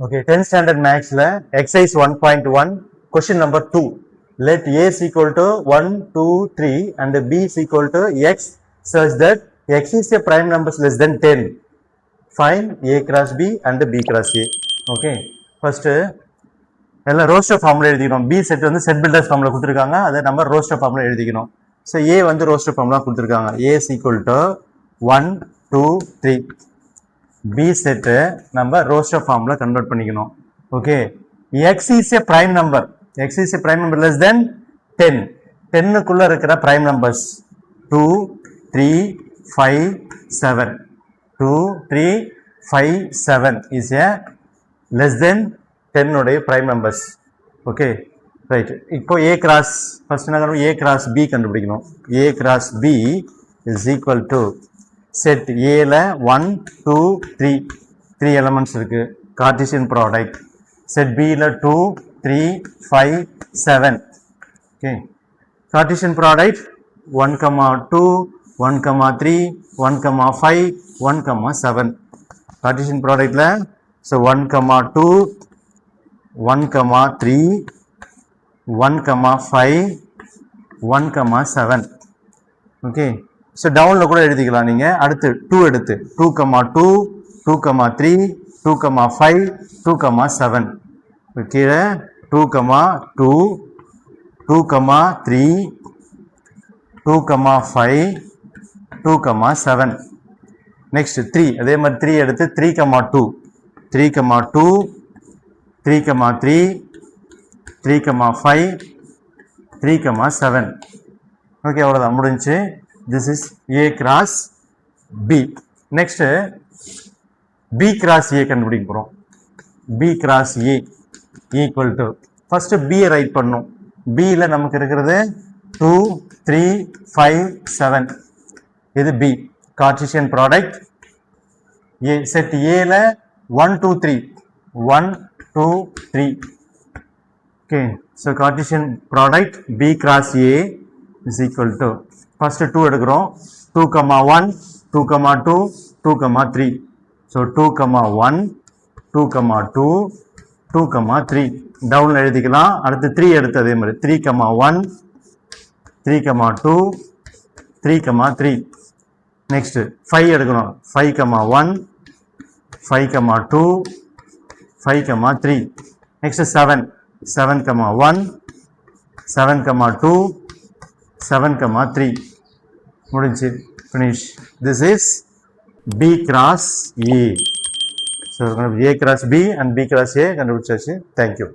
Okay, 10th standard maths la exercise 1.1 question number 2. Let a is equal to 1, 2, 3 and b is equal to x such that x is a prime numbers less than 10. Find a cross b and b cross a. Okay, first எல்லாம் roster formula எழுதிக்கணும். B set வந்து set builders formula கொடுத்துருக்காங்க, அதை நம்ம roster formula எழுதிக்கணும். So A வந்து roster formula கொடுத்துருக்காங்க. A is equal to 1, 2, 3. B set நம்ம ரோஸ்டர் ஃபார்முலா கன்வெர்ட் பண்ணிக்கணும். Okay, X is a prime number. X is a prime number less than 10. 10க்குள்ள இருக்கிற prime numbers 2, 3, 5, 7. 2, 3, 5, 7 is a less than 10 உடைய prime numbers. Okay right. இப்போ a cross first என்ன பண்ணணும், a cross b கண்டுபிடிக்கணும். a cross b is equal to set a ல 1, 2, 3 3 elements இருக்கு, Cartesian product. set b ல 2, 3, 5, 7. Okay, Cartesian product 1, 2, 1, 3, 1, 5, 1, 7. Cartesian product ல so 1, 2, 1, 3, 1, 5, 1, 7. Okay, so டவுனில் கூட எழுதிக்கலாம் நீங்கள். அடுத்து 2 எடுத்து 2, 2, 2, 3, 2, 5, 2, 7. கீழே 2, 2, 2, 3, 2, 5, 2, 7. நெக்ஸ்ட் 3, அதே மாதிரி 3 எடுத்து 3, 2, 3, 2, 3, 3, 3, 5, 3, 7. ஓகே, அவ்வளோதான், முடிஞ்சு. This is A cross B. Next B cross A கண்டுபிடிக்க போகிறோம். B cross A equal to first பியை ரைட் பண்ணும். பியில் நமக்கு இருக்கிறது 2, 3, 5, 7. இது B. Cartesian product A. Set ஏல 1, 2, 3 1, 2, 3. Okay, so Cartesian product B cross A is equal to first 2 எடுக்கிறோம். 2, 1, 2, 2, 2, 3. So 2, 1, 2, 2, 2, 3 டவுன்ல எழுதிக்கலாம். அடுத்து 3 எடுத்து அதே மாதிரி 3, 1, 3, 2, 3, 3. நெக்ஸ்ட் 5 எடுக்கணும். 5, 1, 5, 2, 5, 3. Next 7, 7, 1, 7, 2, 7, 3. முடிஞ்சு, finish. This is B cross A. So A cross B and B cross A கண்டுபிடிச்சாச்சு. Thank you.